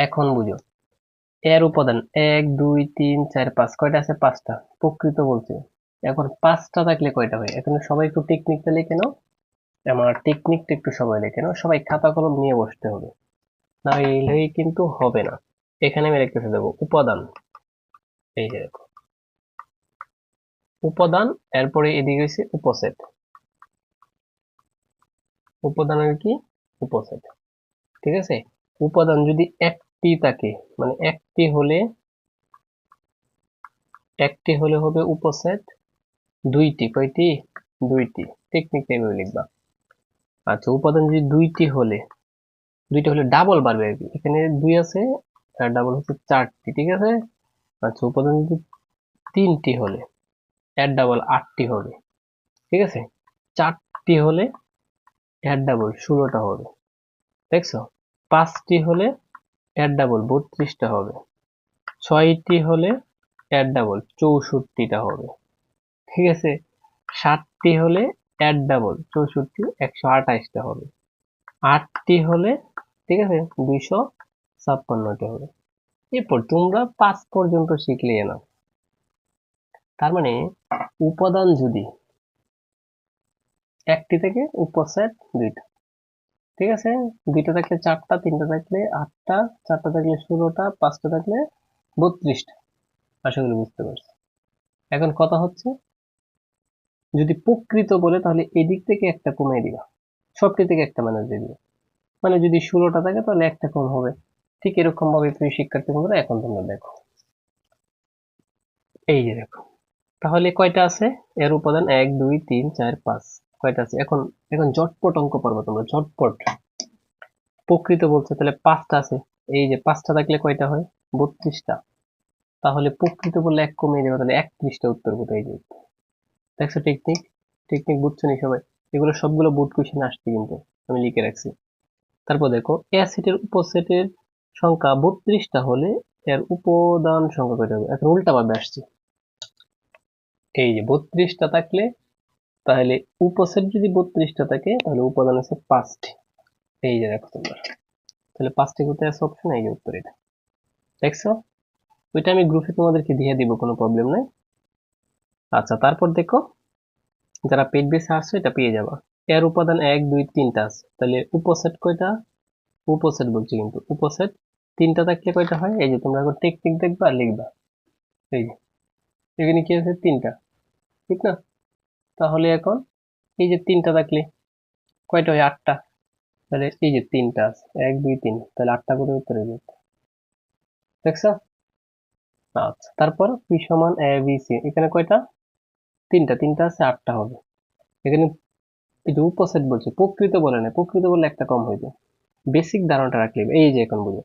এখন বুঝো, এর উপাদান 1 2 3 4 5 কয়টা আছে? 5টা। প্রকৃত বলছে। এখন 5টা থাকলে কয়টা হয়? এখন সবাই একটু টেকনিকটা লিখে নাও। আমার টেকনিকটা একটু সবাই লিখে নাও, সবাই খাতা কলম নিয়ে বসতে হবে, না এলেই কিন্তু হবে না। এখানে আমি লিখতে দেবো উপাদান। এই যে দেখো উপাদান, এরপরে এদিকে হচ্ছে উপসেট। উপাদানের কি? উপসেট। ঠিক আছে। উপাদান যদি একটি থাকে, মানে একটি হলে হবে উপসেট। দুইটি, কয়টি? দুইটি। টেকনিকটা এভাবে লিখবা। আচ্ছা, উপাদান যদি দুইটি হলে ডাবল বাড়বে আর কি। এখানে দুই আছে, আর ডাবল হচ্ছে 4টি। ঠিক আছে। আচ্ছা, উপাদান যদি 3টি হলে এর ডাবল 8টি হবে। ঠিক আছে। 4টি হলে এর ডাবল 16টা হবে। দেখছো? 5টি হলে এর ডাবল 32টা হবে। 6টি হলে এর ডাবল 64টা হবে। ঠিক আছে। 7টি হলে এর ডাবল 64 128টা হবে। 8টি হলে, ঠিক আছে, 256টা হবে। এরপর তোমরা 5 পর্যন্ত শিখলে না। তার মানে উপাদান যদি একটি থেকে উপসেট দুইটা। ঠিক আছে। দুইটা থাকলে 4টা, তিনটা থাকলে 8টা, 4টা থাকলে 16টা, 5টা থাকলে 32টা। আশা করি বুঝতে পারছি। এখন কথা হচ্ছে, যদি প্রকৃত বলে তাহলে এদিক থেকে একটা কমিয়ে দিবা, সবটি থেকে একটা মাইনাস দিয়ে দিবা। মানে যদি 16টা থাকে তাহলে একটা কম হবে। ঠিক এরকম ভাবে তুমি শিক্ষার্থী বন্ধুরা এখন তোমরা দেখো। এই যে দেখো, তাহলে কয়টা আছে? এর উপাদান 1 2 3 4 5 কয়টা আছে? এখন এখন ঝটপট অঙ্ক পারবো তোমরা, ঝটপট। প্রকৃত বলছে তাহলে 5টা আছে। এই যে 5টা থাকলে কয়টা হয়? 32টা। তাহলে প্রকৃত বললে এক কমিয়ে দেবে, তাহলে 31টা উত্তর কোথায় যাবে? দেখছো টেকনিক? টেকনিক বুঝছো নি সবাই? এগুলো সবগুলো বোর্ড কোশ্চেন আসছে কিন্তু, আমি লিখে রাখছি। তারপর দেখো, এ সেটের উপসেটের সংখ্যা 32টা হলে এর উপাদান সংখ্যা কয়টা হবে? এখন উল্টা ভাবে আসছে। এই যে 32টা থাকলে, তাহলে উপসেট যদি 32টা থাকে তাহলে উপাদান আছে 5টি। এই যে দেখো তোমরা, তাহলে 5টি কোথায় আছে অপশন? এই যে উত্তর এটা। দেখছো? ওইটা আমি গ্রুপে তোমাদেরকে দিয়ে দিব, কোনো প্রবলেম নাই। আচ্ছা, তারপর দেখো, যারা পেজ বেসে আসছো এটা পেয়ে যাবা। এর উপাদান 1 2 3টা আছে, তাহলে উপসেট কয়টা? উপসেট বলছি কিন্তু, উপসেট 3টা থাকলে কয়টা হয়? এই যে তোমরা এখন টেকনিক দেখবা আর লিখবা। এই যে এখানে কি আছে? 3টা। ঠিক না? তাহলে এখন এই যে 3টা থাকলে কয়টা হয়? 8টা। তাহলে এই যে 3টা আছে, 1 2 3, তাহলে 8টা করে উত্তর হয়ে যাবে। দেখছো? আচ্ছা, তারপর পি সমান এ বি সি, এখানে কয়টা? 3টা। 3টা আছে, 8টা হবে। এখানে এই যে উপসেট বলছে, প্রকৃত বলে না, প্রকৃত বললে একটা কম হয়ে যায়। বেসিক ধারণাটা রাখলে এই যে এখন বুঝো,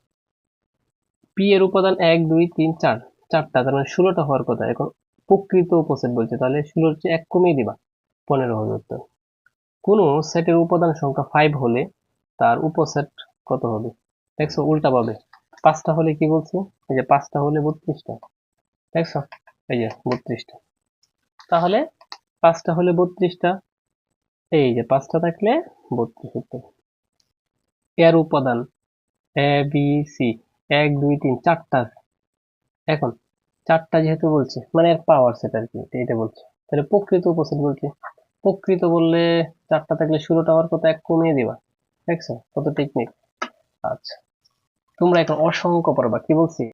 পি এর উপাদান 1 2 3 4, 4টা, তার মানে 16টা হওয়ার কথা। এখন প্রকৃত উপসেট বলছে, তাহলে 16-র চেয়ে 1 কমিয়ে দিবা, 15 হবে উত্তর। কোন সেটের উপাদান সংখ্যা 5 হলে তার উপসেট কত হবে? দেখছো উল্টা পাবে। 5টা হলে কি বলছে? এই যে 5টা হলে 32টা। দেখছো? এই যে 32টা। তাহলে 5টা হলে 32টা। এই যে 5টা থাকলে 32 উত্তর। এর উপাদান এ বি সি 1 2 3 4টা। এখন 4টা যেহেতু বলছে, মানে এর পাওয়ার সেট আর কি, এটা বলছে। তাহলে প্রকৃত উপসেট বলছে, প্রকৃত বললে 4টা থাকলে 16টা হওয়ার কথা, 1 কমিয়ে দিবা। দেখছো কত টেকনিক? আচ্ছা, তোমরা এখন অসংখ্য পারবা। কি বলছি?